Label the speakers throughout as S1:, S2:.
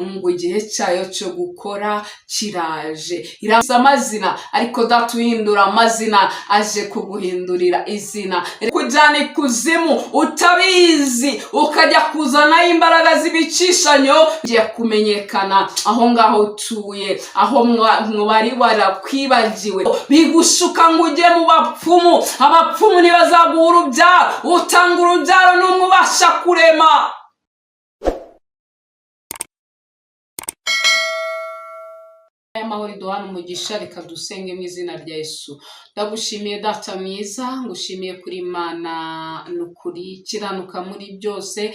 S1: ngo igihe cyayo cyo gukora kiraje. Iraza amazina ariko datuhindura amazina, aje kuguhindurira izina. Kujyana ikuzimu utabizi ukajya kuzanaho imbaraga z'ibicishanyo ngiye kumenyekana aho ngaho utuye, aho mwari warakwibagiwe, bigushuka ngo ujye mu bapfumu. Abapfumu ntibazaguha urubyaro, utanga urubyaro n'umwe ubasha kurema. Amahoro duhana umugisha, reka dusenge mu izina rya Yesu. Ndagushimiye data mwiza, ngushimiye kuri Imana n'ukuri kiranuka muri byose.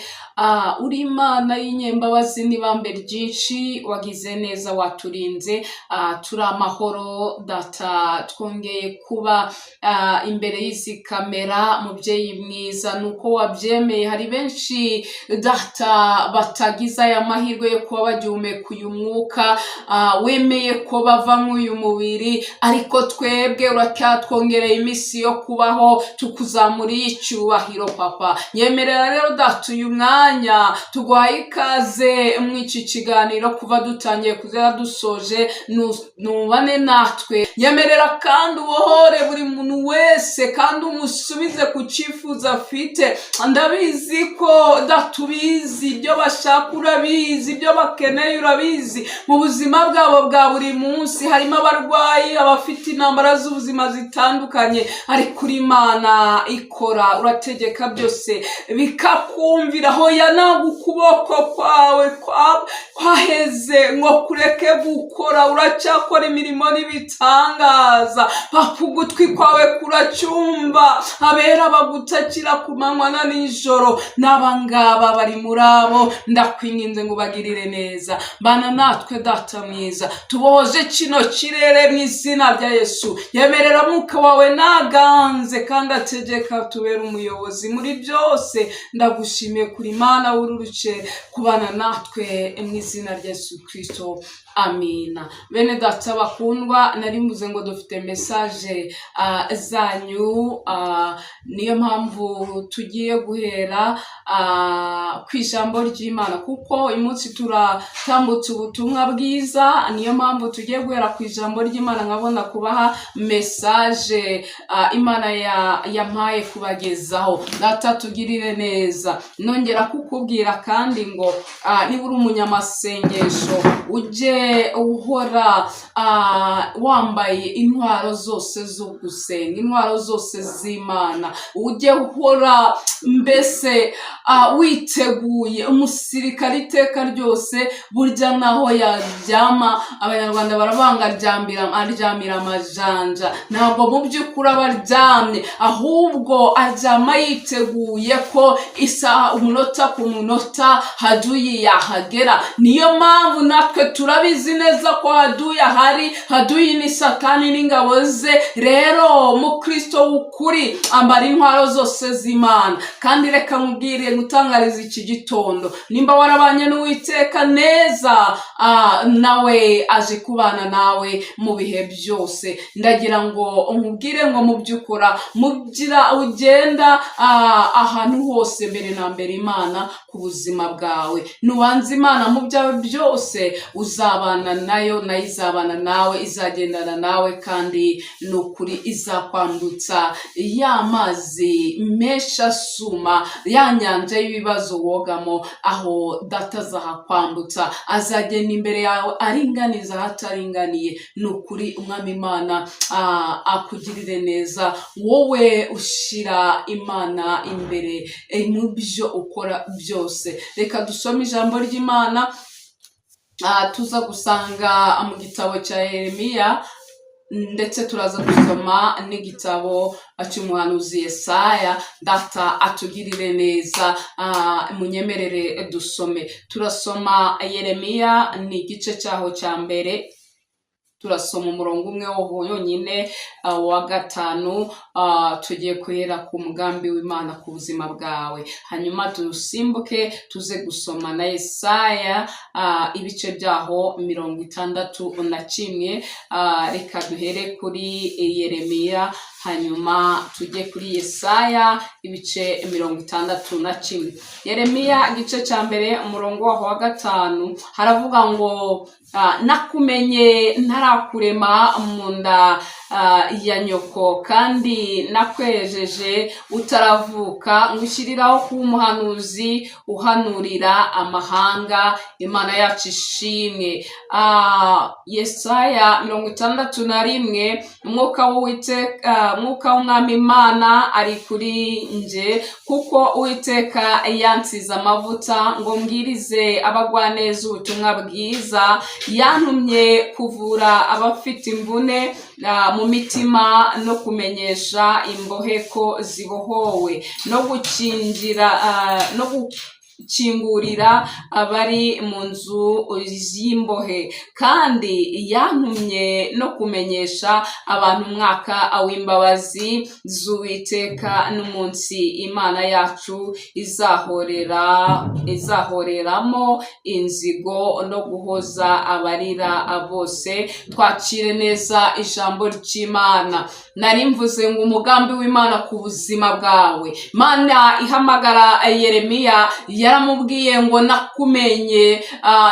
S1: Uri Imana y'inyembabazi n'ibambe ryinshi, wagize neza, waturinze. Turi amahoro data, twongeye kuba imbere y'izi kamera. Mubyeyi mwiza, nuko wabyemeye. Hari benshi data batagize aya mahirwe yo kuba bagihumeka uyu mwuka, wemeye ko bava nk'uyu mubiri, ariko twebwe uracyatwongereye iminsi yo kubaho, tukuzamuriye icyubahiro papa. Nyemerera rero data uyu mwanya tuguhaye ikaze mw'iki kiganiro, kuva dutangiye kugera dusoje, nubane natwe. Nyemerera kandi ubohore buri muntu wese, kandi umusubize ku cyifuzo afite. Ndabizi ko data ubizi ibyo bashaka, urabizi ibyo bakeneye, urabizi mu buzima bwabo bwa buri munsi. Harimo abarwayi, abafite intambara z'ubuzima zitandukanye, ariko uri Imana ikora, urategeka byose bikakumvira. Hoya ntabwo ukuboko kwawe kwaheze ngo kureke gukora, uracyakora imirimo n'ibitangaza. Papa, ugutwi kwawe kuracyumva, abera bagutakira ku manywa na nijoro. N'abangaba bari muri abo, ndakwinginze ngo bagirire neza. Bana natwe data mwiza, tubohoje kino kirere mu izina rya Yesu. Yemerera mwuka wawe naganze, kandi ategeka tubera umuyobozi muri byose. Ndagushimiye kuri Imana w'ururuce kubana natwe mu izina rya Yesu Kristo, amina. Bene data bakundwa, nari mvuze ngo dufite message zanyu, niyo mpamvu tugiye guhera ku ijambo ry'Imana, kuko uyu munsi turatambutse ubutumwa bwiza. Niyo mpamvu tugiye guhera ku ijambo ry'Imana, nkabona kubaha message Imana yampaye kubagezaho. Data tugirire neza. Nongera kukubwira kandi ngo niba uri umunyamasengesho, ujye uhora wambaye intwaro zose zo gusenga, intwaro zose z'Imana. Ujye uhora mbese witeguye, umusirikare iteka ryose. Burya naho yaryama, abanyarwanda barabanga aryamira amajanja. Ntabwo mu by'ukuri aba aryamye, ahubwo aryama yiteguye ko isaha, umunota ku munota haduyi yahagera. Niyo mpamvu natwe turabizi neza ko haduyi ahari. Haduyi ni Satani n'ingabo ze. Rero mu Kristo w'ukuri ambara intwaro zose z'Imana. Kandi reka nkubwire, ngutangariza iki gitondo, nimba warabanye n'Uwiteka neza, nawe aje kubana nawe mu bihe byose. Ndagira ngo nkubwire ngo mu by'ukora ugenda ahantu hose, mbere na mbere Imana ku buzima bwawe. Nubanza Imana mu byawe byose, uzabana nayo, nayo izabana nawe, izagendana nawe, kandi nukuri izakwambutsa ya mazi menshi asuma, ya nyanja y'ibibazo wogamo. Aho data azahakwambutsa, azagenda imbere yawe aringaniza ahataringaniye. Nukuri umwami Imana akugirire neza, wowe ushira Imana imbere mu byo ukora byose. Reka dusome ijambo ry'Imana, tuza gusanga mu gitabo cya Yeremiya, ndetse turaza gusoma n'igitabo cy'umuhanuzi Yesaya. Data atugirire neza, munyemerere dusome. Turasoma Yeremiya, ni igice cyaho cya mbere. Turasoma umurongo umwe wo yonyine, wa 5. Tugiye kuhera ku mugambi w'Imana ku buzima bwawe, hanyuma dusimbuke tuze gusoma na Yesaya ibice byaho 61. Reka duhere kuri Yeremiya hanyuma tujye kuri Yesaya ibice 61. Yeremiya igice cya mbere umurongo waho wa 5 haravuga ngo nakumenye ntarakurema mu nda ya nyoko, kandi nakwejeje utaravuka, ngushyiriraho kuba umuhanuzi uhanurira amahanga. Imana yacu ishimwe. Yesaya 61. Umwuka w'Umwami Imana ari kuri nje, kuko Uwiteka yansize amavuta ngo mbwirize abagwaneza ubutumwa bwiza. Yantumye kuvura abafite imvune mu mitima, no kumenyesha imbohe ko zibohowe, no gukingurira abari mu nzu z'imbohe. Kandi yantumye no kumenyesha abantu umwaka w'imbabazi z'Uwiteka, n'umunsi Imana yacu izahoreramo inzigo, no guhoza abarira bose. Twakire neza ijambo ry'Imana. Nari mvuze ngo umugambi w'Imana ku buzima bwawe. Imana ihamagara Yeremiya, yaramubwiye ngo nakumenye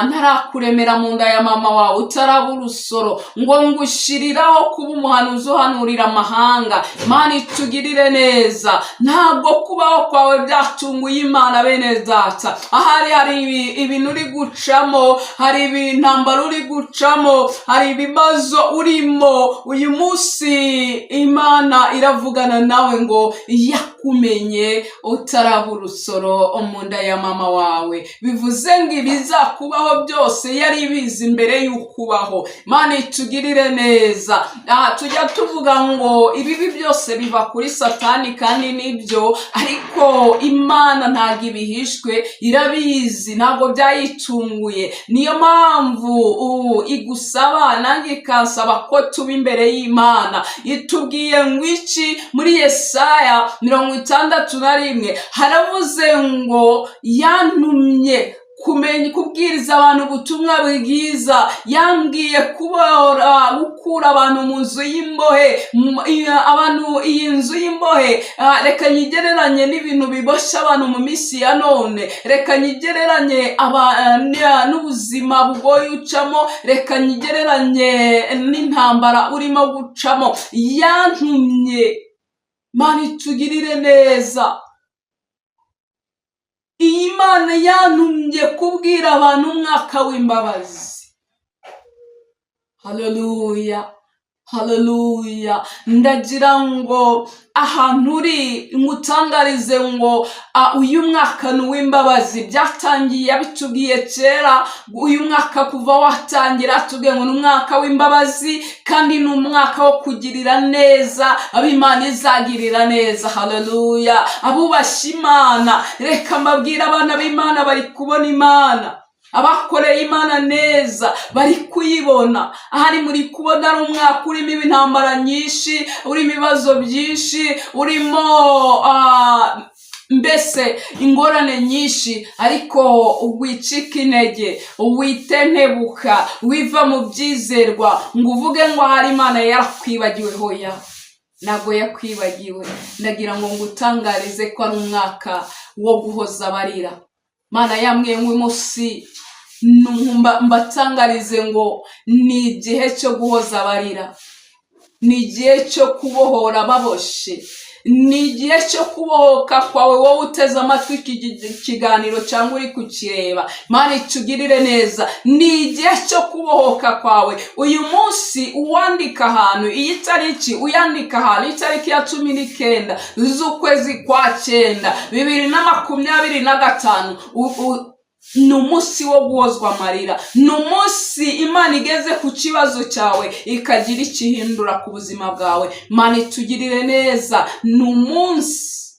S1: ntarakuremera mu nda ya mama wawe utaraba urusoro, ngo ngushiriraho kuba umuhanuzi uhanurira amahanga. Imana itugirire neza. Ntabwo kubaho kwawe byatunguye Imana bene data. Ahari hari ibintu uri gucamo, hari ibintambara uri gucamo, hari ibibazo urimo, uyu munsi Imana iravugana nawe ngo yakumenye utaraba urusoro mu nda ya mama wawe. Bivuze ngo ibizakubaho byose yari ibizi mbere y'ukubaho. Imana itugirire neza. Tujya tuvuga ngo ibibi byose biva kuri Satani, kandi nibyo, ariko Imana ntabwo ibihishwe, irabizi, ntabwo byayitunguye. Niyo mpamvu igusaba nange ikansaba ko tuba imbere y'Imana. Itubwiye ngo iki muri Yesaya 61 haravuze ngo yantumye kubwiriza abantu ubutumwa bwiza. Yambwiye gukura abantu mu nzu y'imbohe. Iyi nzu y'imbohe reka nyigereranye n'ibintu bibosha abantu mu minsi ya none. Reka nyigereranye n'ubuzima bugoye ucamo. Reka nyigereranye n'intambara urimo gucamo. Yantumye. Mana itugirire neza. Iyi Mana yantumye kubwira abantu umwaka w'imbabazi. Haleluya, haleluya. Ndagira ngo ahantu uri ngutangarize ngo uyu mwaka ni uw'imbabazi. Byatangiye yabitubwiye kera. Uyu mwaka kuva watangira tubwiye ngo ni umwaka w'imbabazi, kandi ni umwaka wo kugirira neza abo Imana izagirira neza. Haleluya. Abubashye Imana, reka mbabwira abana b'Imana bari kubona Imana. Abakoreye Imana neza bari kuyibona. Ahari muri kubona ari umwaka urimo ibintambara nyinshi, urimo ibibazo byinshi, urimo mbese ingorane nyinshi, ariko wicika intege, witentebuka, wiva mu byizerwa ngo uvuge ngo hari Imana yarakwibagiwe. Hoya, ntabwo yakwibagiwe. Ndagira ngo ngutangarize ko ari umwaka wo guhoza abarira. Mana yambwiye ngo uyu munsi mbatangarize ngo ni igihe cyo guhoza abarira, ni igihe cyo kubohora baboshe, ni igihe cyo kubohoka kwawe wowe uteze amatwi iki kiganiro cyangwa uri kukireba. Mana itugirire neza. Ni igihe cyo kubohoka kwawe uyu munsi. Uwandika ahantu iyi tariki, uyandika ahantu itariki ya 19 z'ukwezi kwa 9 2025. Ni umunsi wo guhozwa amarira. Ni umunsi Imana igeze ku kibazo cyawe ikagira ikihindura ku buzima bwawe. Mana itugirire neza. Ni umunsi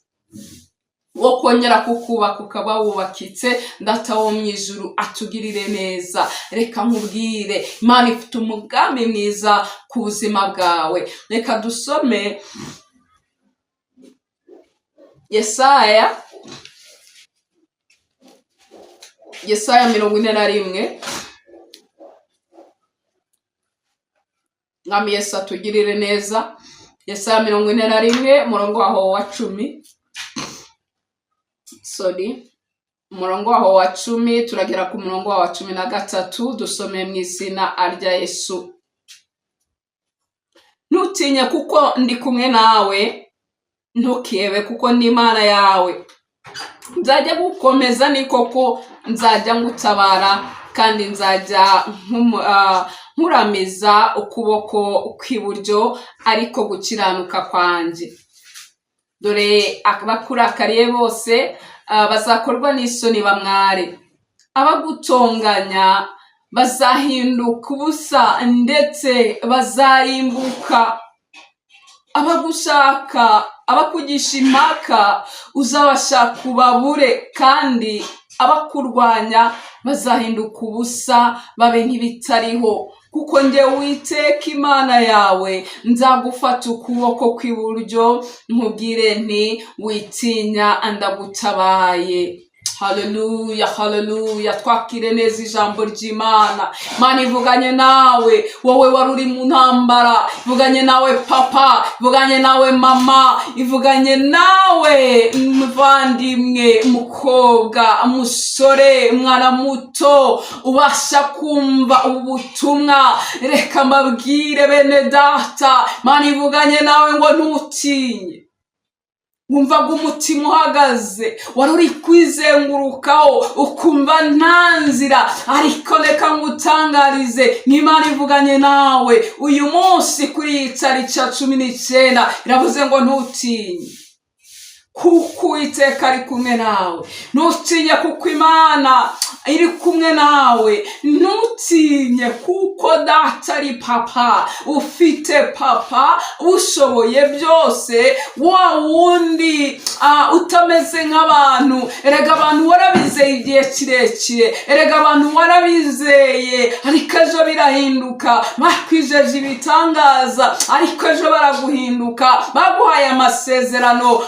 S1: wo kongera kukubaka ukaba wubakitse. Data wo mu ijuru atugirire neza. Reka nkubwire, Imana ifite umugambi mwiza ku buzima bwawe. Reka dusome Yesaya 41. Mwami Yesu atugirire neza. Yesaya 41 murongo waho wa 10. Umurongo waho wa 10 turagera ku murongo wa 13. Dusome mu izina rya Yesu. Ntutinye kuko ndi kumwe nawe, ntukebe kuko ndi Imana yawe. Nzajya gukomeza ni koko, nzajya ngutabara kandi nzajya nkuramiza ukuboko kw'iburyo, ariko gukiranuka kwanjye. Dore abakurakariye bose bazakorwa n'isoni bamware, abagutonganya bazahinduka ubusa ndetse bazarimbuka. Abagushaka, abakugisha impaka uzabashaka ubabure, kandi abakurwanya bazahinduka ubusa babe nk'ibitariho. Kuko njye Uwiteka Imana yawe nzagufata ukuboko kw'iburyo, nkubwire nti witinya, ndagutabaye. Haleluya, haleluya. Twakire neza ijambo ry'Imana. Imana ivuganye nawe, wowe wari uri mu ntambara. Ivuganye nawe papa, ivuganye nawe mama, ivuganye nawe muvandimwe, mukobwa, musore, mwana muto ubasha kumva ubutumwa. Reka mbabwire bene data, Imana ivuganye nawe ngo ntutinye. Wumvaga umutima uhagaze, wari uri kwizengurukaho ukumva nta nzira, ariko reka ngutangarize, n'Imana ivuganye nawe uyu munsi kuri iyi tariki ya 19. Iravuze ngo ntutinye kuko Uwiteka ari kumwe nawe. Ntutinye kuko Imana iri kumwe nawe. Ntutinye kuko data ari papa, ufite papa ushoboye byose, wa wundi utameze nk'abantu. Erega abantu warabizeye igihe kirekire, erega abantu warabizeye, ariko ejo birahinduka. Bakwijeje ibitangaza, ariko ejo baraguhinduka. Baguhaye amasezerano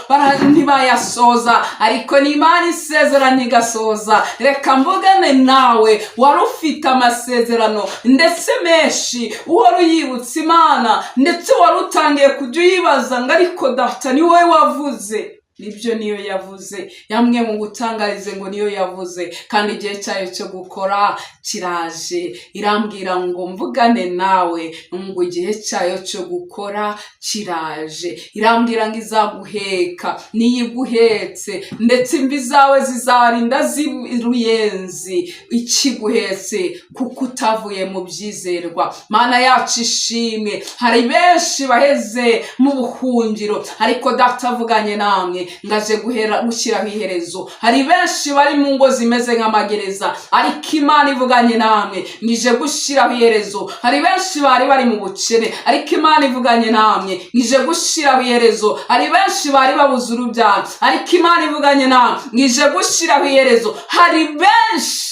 S1: ntibayasoza, ariko ni Imana isezerano igasoza. Reka mvugane nawe wari ufite amasezerano ndetse menshi, uhora uyibutsa Imana, ndetse wari utangiye kujya uyibaza ngo ariko data ni wowe wavuze. Nibyo, niyo yavuze. Yamwe mu gutangarize ngo niyo yavuze, kandi igihe cyayo cyo gukora kiraje. Irambwira ngo mvugane nawe, ngo igihe cyayo cyo gukora kiraje. Irambwira ngo izaguheka, niyiguhetse, ndetse imvi zawe zizarinda ziruyenzi ikiguhetse, kuko utavuye mu byizerwa. Mana yacu ishimwe. Hari benshi baheze mu buhungiro, ariko data avuganye namwe ngaje gushyiraho iherezo. Hari benshi bari mu ngo zimeze nk'amagereza, ariko Imana ivuganye namwe nije gushyiraho iherezo. Hari benshi bari mu bukene, ariko Imana ivuganye namwe nije gushyiraho iherezo. Hari benshi bari babuze urubyaro, ariko Imana ivuganye namwe nije gushyiraho iherezo. Hari benshi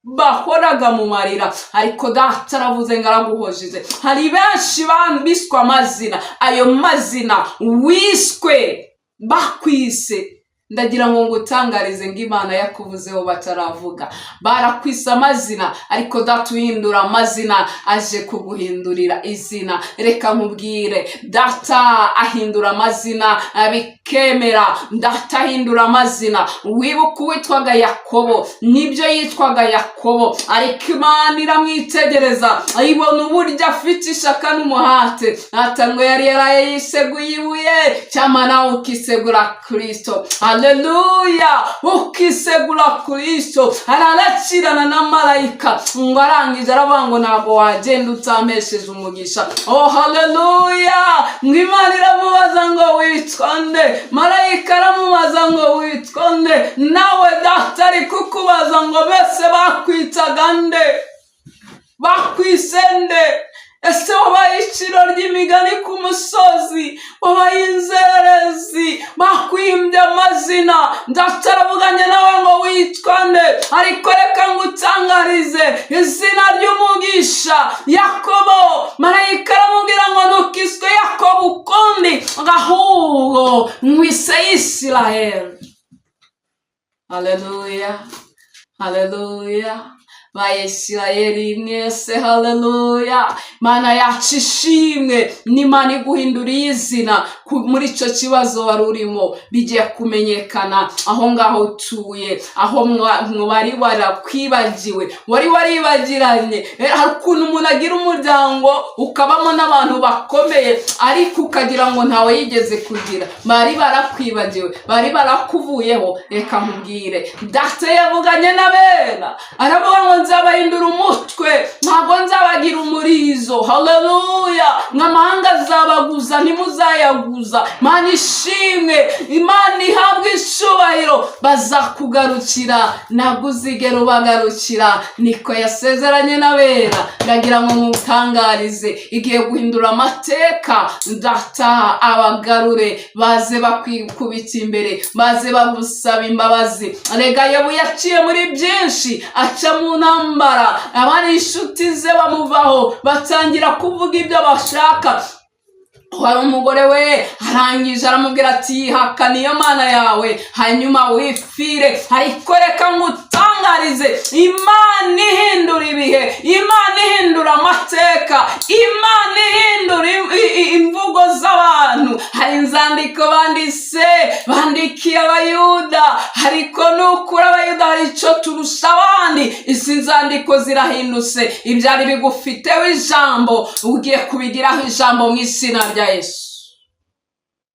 S1: bahoraga mu marira, ariko data aravuze ngo araguhojeje. Hari benshi biswe amazina, ayo mazina wiswe bakwise, ndagira ngo ngutangarize ngo Imana yakuvuzeho bataravuga. Barakwise amazina, ariko data uhindura amazina aje kuguhindurira izina. Reka nkubwire, data ahindura amazina bikemera. Data ahindura amazina. Wibuka uwitwaga Yakobo, nibyo yitwaga Yakobo, ariko Imana iramwitegereza, ayibona uburyo afite ishaka n'umuhate. Data ngo yari yarayiseguye ibuye, cyama nawe ukisegura Kristo. Haleluya. Ukisegura Kristo, araracirana na marayika, ngo arangije aravuga ngo ntabwo wagenda utampesheje umugisha. Oh haleluya. Ngo Imana iramubaza ngo witwa nde? Marayika aramubaza ngo witwa nde? Nawe data ari kukubaza ngo bese bakwitaga nde? Bakwise nde? Ese wabaye iciro ry'imigani ku musozi? Wabaye inzererezi? Bakwimbye amazina. Data aravuganye nawe ngo witwa nde? Ariko reka ngutangarize izina ry'umugisha Yakobo. Marayika aramubwira ngo ntukiswe Yakobo ukundi, ahubwo mwise Isiraheli. Haleluya, haleluya, ba Isirayeli mwese, haleluya. Mana yacu ishimwe, n'Imana iguhindura izina muri ico kibazo wari urimo, bigiye kumenyekana aho ngaho utuye, aho mwari warakwibagiwe, wari waribagiranye. Hari ukuntu umuntu agira umuryango ukabamo n'abantu bakomeye, ariko ukagira ngo ntawe yigeze kugira, bari barakwibagiwe, bari barakuvuyeho. Reka nkubwire, Data yavuganye n'abera, aravuga ngo nzabahindura umutwe, ntabwo nzabagira umurizo, haleluya. N'amahanga azabaguza, ntimuzayaguza. Mana ishimwe, Imana ihabwe icubahiro, bazakugarukira, ntabwo uzigera ubagarukira. Niko yasezeranye n'abera. Ndagira ngo mutangarize, igiye guhindura amateka. Data abagarure, baze bakwikubita imbere, baze bagusaba imbabazi. Rega Yobu yaciye muri byinshi, aca mu ntambara, abari inshuti ze bamuvaho, batangira kuvuga ibyo bashaka. Wari umugore we arangije aramubwira ati haka niyo Mana yawe, hanyuma wifire. Ariko reka ngutangarize, Imana ihindura ibihe, Imana ihindura amateka, Imana ihindura imvugo z'abantu. Hari inzandiko bandikiye Abayuda, ariko nukuri Abayuda hari ico turusha abandi. Izi nzandiko zirahindutse, ibyari bigufiteho ijambo ugiye kubigiraho ijambo mu izina rya Yesu.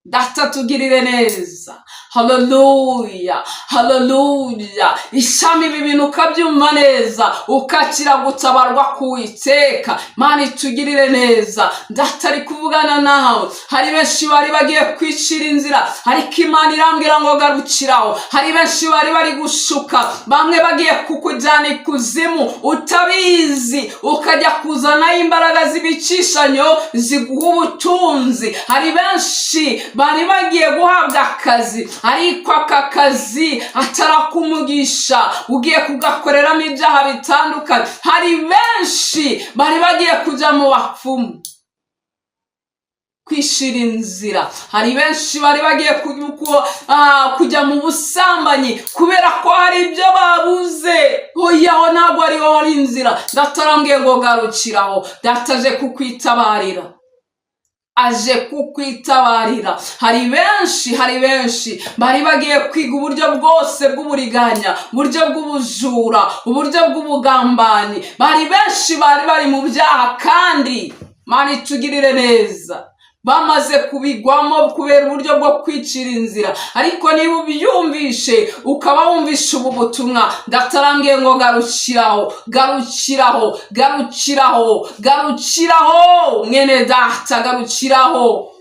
S1: Data tugirire neza, haleluya, haleluya. Ishami ibi bintu ukabyumva neza, ukakira gutabarwa k'Uwiteka. Mana itugirire neza. Data ari kuvugana nawe, hari benshi bari bagiye kwicira inzira, ariko Imana irambwira ngo garukiraho. Hari benshi bari gushuka, bamwe bagiye kukujyana ikuzimu utabizi, ukajya kuzanaho imbaraga z'ibicishanyo ziguha ubutunzi. Hari benshi bari bagiye guhabwa akazi, ariko aka kazi atarakumugisha, ugiye kugakoreramo ibyaha bitandukanye. Hari benshi bari bagiye kujya mu bapfumu kwishira inzira. Hari benshi bari bagiye kujya mu busambanyi kubera ko hari ibyo babuze. Oya, ntabwo ariho hari inzira. Data arambwiye ngo garukiraho. Data aje kukwitabarira, aje kukwitabarira. Hari benshi bari bagiye kwiga uburyo bwose bw'uburiganya, uburyo bw'ubujura, uburyo bw'ubugambanyi. Bari benshi bari mu byaha, kandi Mana itugirire neza, bamaze kubigwamo kubera uburyo bwo kwicira inzira. Ariko niba ubyumvishe, ukaba wumvishe ubu butumwa, ndatarambwiye ngo garukiraho, garukiraho, garukiraho, garukiraho. Mwene Data, garukiraho.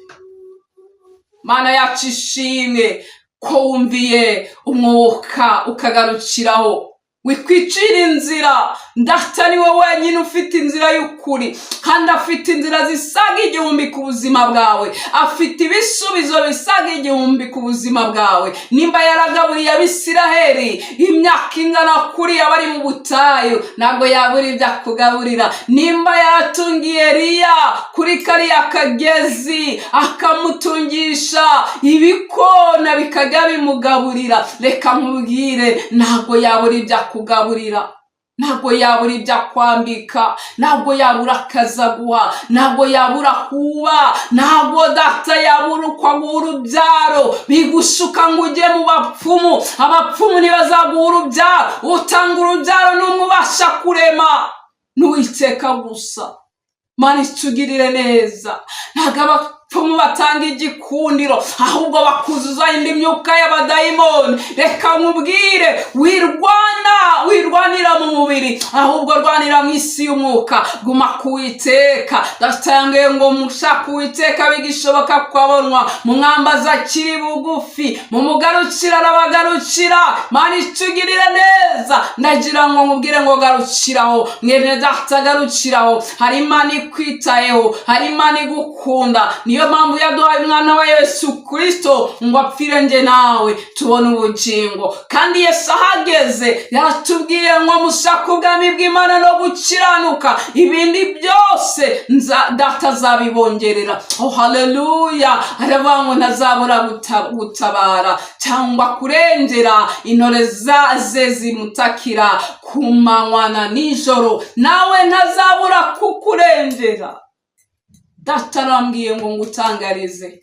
S1: Mana yacu ishimwe ko wumviye umwuka ukagarukiraho, wikwicira inzira. Data niwe wenyine ufite inzira y'ukuri, kandi afite inzira zisaga 1000 ku buzima bwawe, afite ibisubizo bisaga 1000 ku buzima bwawe. Nimba yaragaburiye Abisiraheli imyaka ingana kuri abari mu butayu, ntabwo yabura ibyo akugaburira. Nimba yaratungiye Eliya kuri kariya kagezi, akamutungisha ibikona bikajya bimugaburira, reka nkubwire, ntabwo yabura ibyo kugaburira, ntabwo yabura ibyo akwambika, ntabwo yabura akazaguha, ntabwo yabura kuba, ntabwo Data yabura uko aguha urubyaro. Bigushuka ngo ujye mu bapfumu, abapfumu ntibazaguha urubyaro. Utanga urubyaro n'umubasha kurema n'Uwiteka gusa. Mana itugirire neza. Ntabwo abapfumu batanga igikundiro, ahubwo bakuzuza indi myuka y'abadayimoni. Reka nkubwire, wirwanira mu mubiri, ahubwo rwanira mu isi y'umwuka. Guma ku Uwiteka. Datangiye ngo mushaka Uwiteka bigishoboka kwabonwa, mumwambaza akiri bugufi, mumugarukira arabagarukira. Mana itugirire neza. Ndagira ngo nkubwire ngo garukiraho. Mwene Data, garukiraho. Hari Imana ikwitayeho, hari Imana igukunda. Niyo niyo mpamvu yaduhaye umwana wa Yesu Kristo ngo apfire nje nawe tubone ubugingo. Kandi Yesu ahageze yaratubwiye ngo mushaka ubwami bw'Imana no gukiranuka, ibindi byose data azabibongerera. Oh haleluya! Aravuga ngo ntazabura gutabara cyangwa kurengera intore ze zimutakira ku manywa na nijoro, nawe ntazabura kukurengera. Data arambwiye ngo ngutangarize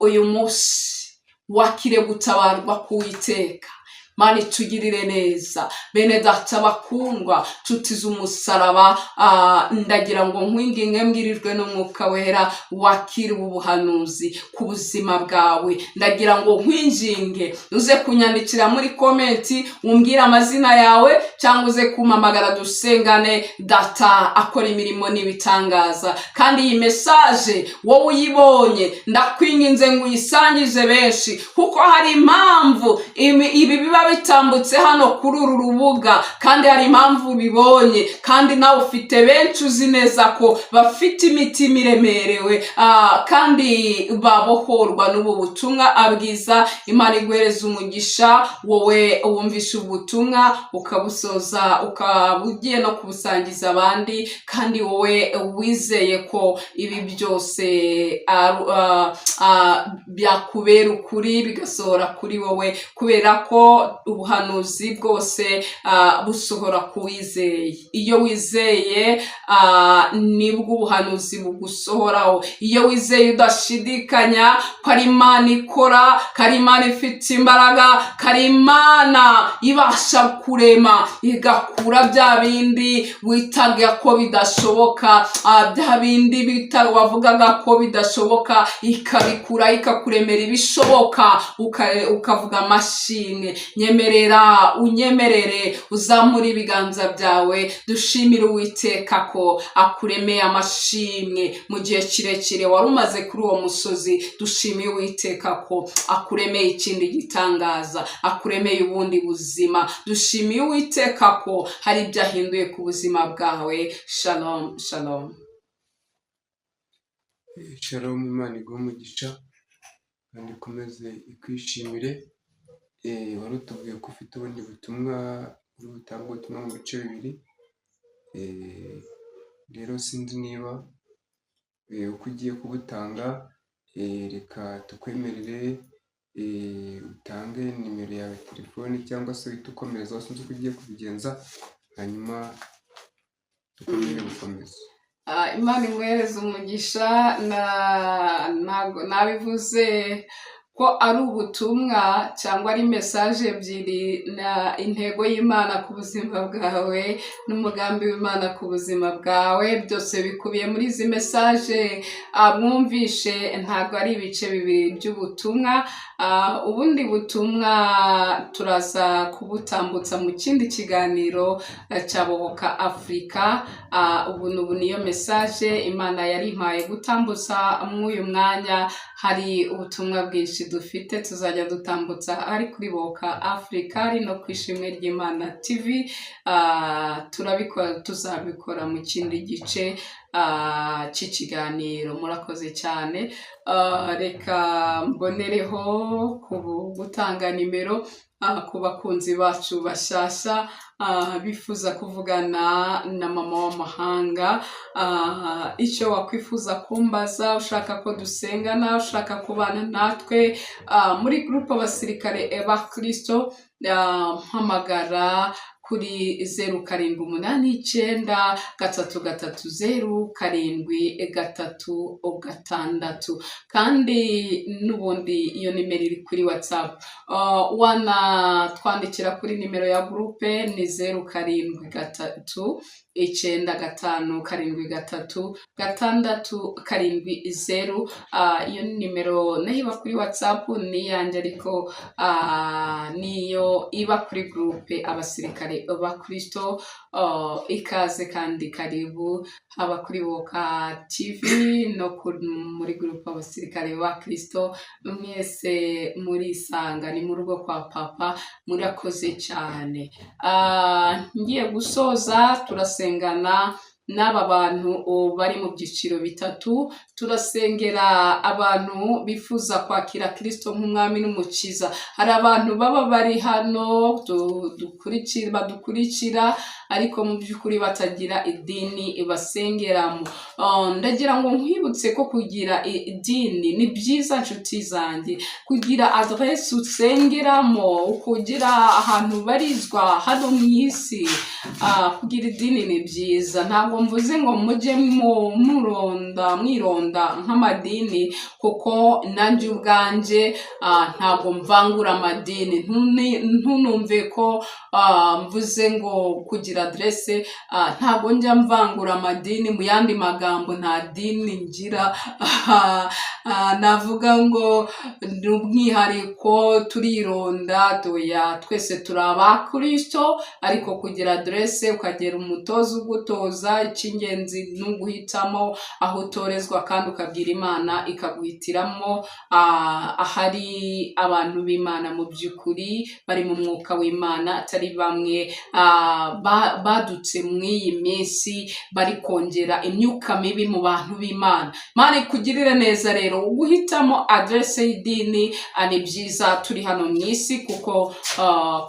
S1: uyu munsi wakire gutabarwa k'Uwiteka. Mani tugirire neza bene data bakundwa, nshuti z'umusaraba, ndagira ngo nkwinginge mbwirijwe n'Umwuka Wera wakire ubuhanuzi ku buzima bwawe. Ndagira ngo nkwinginge uze kunyandikira muri komenti umbwire amazina yawe, cyangwa uze kumpamagara dusengane. Data akora imirimo n'ibitangaza, kandi iyi message wowe uyibonye ndakwinginze ngo uyisangize benshi, kuko hari impamvu ibi biba bitambutse hano kuri uru rubuga, kandi hari impamvu bibonye, kandi nawe ufite benshi uzi neza ko bafite imitima iremerewe kandi babohorwa n'ubu butumwa abwiza. Imana iguhereza umugisha wowe wumvisha ubutumwa ukabusoza ukaba ugiye no kubusangiza abandi, kandi wowe wizeye ko ibi byose byakubera ukuri bigasohora kuri wowe, kubera ko ubuhanuzi bwose busohora ku wizeye. Iyo wizeye nibwo ubuhanuzi bugusohoraho. Iyo wizeye udashidikanya ko ari Imana ikora, ko ari Imana ifite imbaraga, ko ari Imana ibasha kurema igakura bya bindi witaga ko bidashoboka, bya bindi wavugaga ko bidashoboka ikabikura ikakuremera ibishoboka, ukavuga amashimwe. Unyemerere uzamura ibiganza byawe dushimire Uwiteka ko akuremeye amashimwe mu gihe kirekire wari umaze kuri uwo musozi. Dushimiye Uwiteka ko akuremeye ikindi gitangaza, akuremeye ubundi buzima. Dushimiye Uwiteka ko hari ibyo ahinduye ku buzima bwawe. Shalom shalom.
S2: Shalom. Imana iguhe umugisha kandi ikomeze ikwishimire. Wari utubwiye ko ufite ubundi butumwa uri butange ubutumwa mu bice bibiri. Rero sinzi niba uko ugiye kubutanga, reka tukwemerere utange nimero yawe telefone, cyangwa se uhite ukomereza, sinzi uko ugiye kubigenza, hanyuma tukomeze gukomeza.
S1: Imana imwereza umugisha. Nabivuze ko ari ubutumwa cyangwa ari message ebyiri, na intego y'Imana ku buzima bwawe n'umugambi w'Imana ku buzima bwawe byose bikubiye muri izi message mwumvishe. Ntabwo ari ibice bibiri by'ubutumwa. Ubundi butumwa turaza kubutambutsa mu kindi kiganiro cya Bohoka Afrika. Ubu niyo message Imana yari impaye gutambutsa muri uyu mwanya. Hari ubutumwa bwinshi dufite tuzajya dutambutsa ari kuri Bohoka Afrika, ari no ku Ishimwe ry'Imana TV. Turabikora, tuzabikora mu kindi gice cy'ikiganiro. Murakoze cyane. Reka mbonereho gutanga nimero ku bakunzi bacu bashyashya bifuza kuvugana na mama w'amahanga. Icyo wakwifuza kumbaza, ushaka ko dusengana, ushaka kubana natwe muri groupe abasirikare ba Kristo, mpamagara kuri 0789330736, kandi n'ubundi iyo nimero iri kuri WhatsApp. Wanatwandikira kuri nimero ya groupe ni 0739733670. Iyo nimero nayo iba kuri WhatsApp ni yanjye, ariko niyo iba kuri groupe abasirikare ba Kristo. Ikaze kandi karibu haba kuri Bohoka TV no muri groupe abasirikare ba Kristo. Mwese murisanga, ni mu rugo kwa papa. Murakoze cyane. Ngiye gusoza turasengana n'aba bantu bari mu byiciro bitatu. Turasengera abantu bifuza kwakira Kristo nk'umwami n'umukiza. Hari abantu baba bari hano badukurikira ariko mu by'ukuri batagira idini basengeramo. Ndagira ngo nkwibutse ko kugira idini ni byiza nshuti zanjye, kugira adresse usengeramo, kugira ahantu barizwa hano mu isi, kugira idini ni byiza. Ntabwo mvuze ngo mujye mwironda nk'amadini, kuko nanjye ubwanjye ntabwo mvangura amadini. Ntunumve ko mvuze ngo kugira adresse, ntabwo njya mvangura amadini. Mu yandi magambo, nta dini ngira navuga ngo ni umwihariko turironda. Twese turi abakristo, ariko kugira adresse ukagera umutoza ugutoza, icy'ingenzi ni uguhitamo aho utorezwa kandi ukabwira Imana ikaguhitiramo ahari abantu b'Imana mu by'ukuri bari mu mwuka w'Imana, atari bamwe badutse mu iyi minsi bari kongera imyuka mibi mu bantu b'Imana. Imana ikugirire neza rero. Guhitamo adresse y'idini ni byiza turi hano mu isi, kuko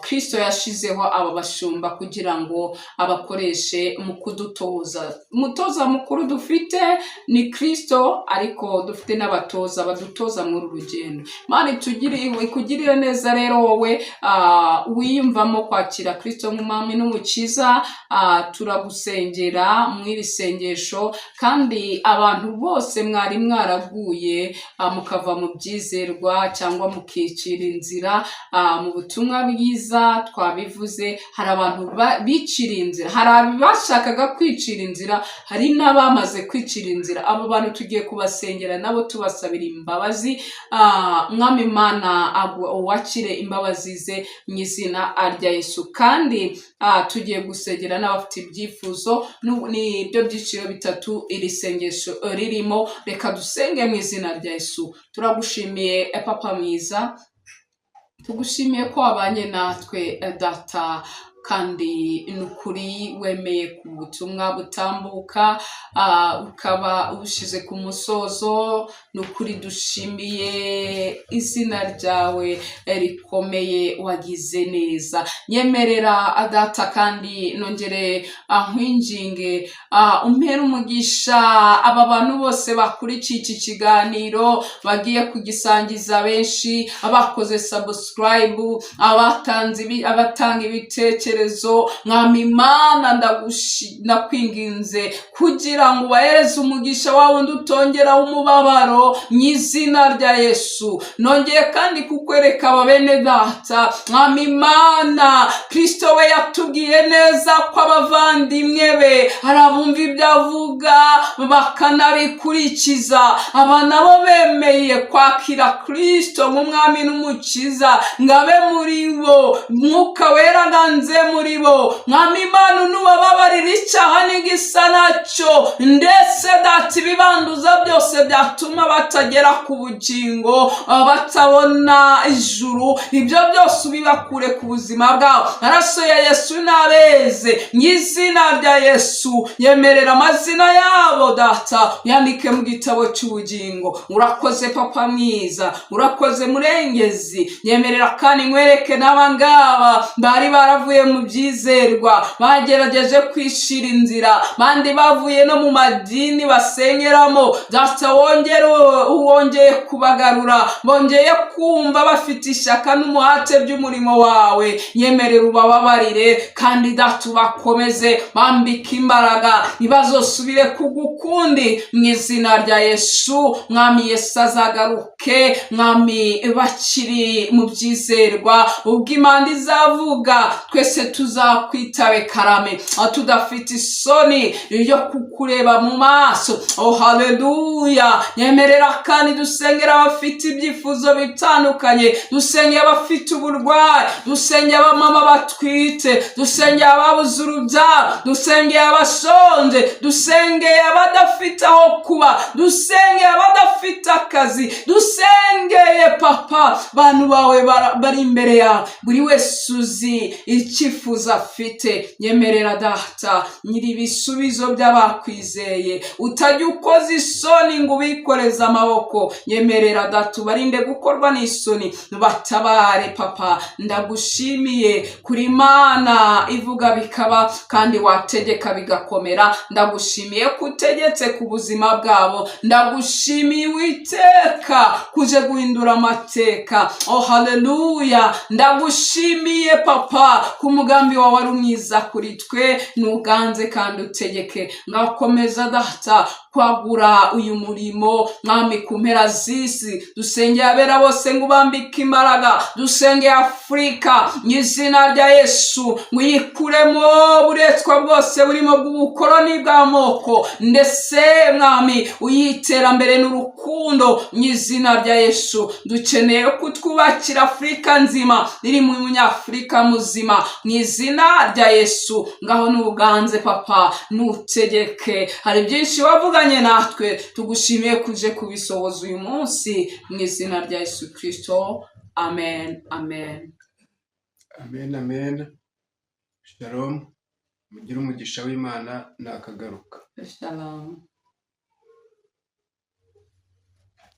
S1: Kristo yashizeho aba bashumba kugira ngo abakoreshe mu kudutoza. Umutoza mukuru dufite ni Kristo, ariko dufite n'abatoza badutoza muri rugendo. Imana ikugirire neza rero wowe wiyumvamo kwakira Kristo nk'umwami n'umukiza. Turagusengera mw'iri sengesho, kandi abantu bose mwari mwaraguye mukava mu byizerwa cyangwa mukicira inzira mu butumwa bwiza twabivuze. Hari abantu bicira inzira, hari abashakaga kwicira inzira, hari n'abamaze kwicira inzira. Abo bantu tugiye kubasengera nabo tubasabira imbabazi. Mwami Imana wakire imbabazi ze mu izina rya Yesu. Kandi tugiye gusengera n'abafite ibyifuzo. Ni byo byiciro bitatu iri sengesho ririmo. Reka dusenge mu izina rya Yesu. Turagushimiye Papa mwiza, tugushimiye ko wabanye natwe Data, kandi nukuri wemeye ku butumwa butambuka ukaba ubushize ku musozo. Nukuri dushimiye izina ryawe rikomeye, wagize neza. Nyemerera Data, kandi nongere nkwinginge umpere umugisha aba bantu bose bakurikiye iki kiganiro, bagiye kugisangiza benshi, abakoze subscribe, abatanga ibitekerezo. Mwami Imana ndakwinginze kugira ngo ubahereze umugisha wawe ndutongeraho umubabaro mu izina rya Yesu. Nongeye kandi kukwereka ababene Data, Mwami Imana, Kristo we yatubwiye neza ko abavandimwe be hari abumva ibyo avuga bakanabikurikiza. Aba nabo bemeye kwakira Kristo nk'umwami n'umukiza, ngabe muri bo, Mwuka Wera ganze muri bo. Mwami Imana, nubababarira icyaha n'igisa nacyo, ndetse Data ibibanduza byose byatuma batagera ku bugingo, batabona ijuru, ibyo byose ubibakure ku buzima bwabo. Amaraso ya Yesu nabeze mu izina rya Yesu. Yemerera amazina yabo Data yandike mu gitabo cy'ubugingo. Urakoze Papa mwiza, urakoze Murengezi. Yemerera kandi nkwereke n'abangaba bari baravuye mu byizerwa, bagerageje kwishira inzira, bandi bavuye no mu madini basengeramo. Data wongeye kubagarura, bongeye kumva bafite ishyaka n'umuhate by'umurimo wawe. Yemerera ubababarire, kandi Data ubakomeze, bambike imbaraga, ntibazosubire kugukundi mu izina rya Yesu. Mwami Yesu azagaruke, Mwami bakiri mu byizerwa, ubwo Imana izavuga twese tuzakwitabe karame, tudafite isoni yo kukureba mu maso. Haleluya. Nyemerera kandi dusengera abafite ibyifuzo bitandukanye, dusengera abafite uburwayi, dusengera abamama batwite, dusengera ababuze urubyaro, dusengera abashonje, dusengera abadafite aho kuba, dusengera abadafite akazi, dusengeye Papa bantu bawe bari imbere yawe. Buri wese uzi icyo icyifuzo afite. Nyemerera data nyiri ibisubizo by'abakwizeye, utajya ukoza isoni ngo ubikoreze amaboko. Nyemerera data ubarinde gukorwa n'isoni, batabare papa. Ndagushimiye kuri Imana ivuga bikaba kandi wategeka bigakomera. Ndagushimiye kutegetse ku buzima bwabo. Ndagushimiye Uwiteka kuje guhindura amateka. Oh haleluya. Ndagushimiye papa ku mugambi wawe ari mwiza kuri twe. Nuganze kandi utegeke. Ngakomeza data kwagura uyu murimo mwami ku mpera z'isi. Dusengeye abera bose ngo ubambike imbaraga. Dusengeye Afurika mu izina rya Yesu, muyikuremo buretwa bwose burimo bw'ubukoloni bw'amoko, ndetse mwami uyiterambere n'urukundo mu izina rya Yesu. Dukeneye kutwubakira Afurika nzima iri mu munyafurika muzima mu izina rya Yesu. Ngaho nuganze papa, nutegeke. Hari byinshi wavuganye natwe, tugushimiye kuje kubisohoza uyu munsi mu izina rya Yesu Kristo. Amen, amen.
S2: Amen, amen. Shalom. Mugire umugisha w'Imana nakagaruka.
S1: Shalom.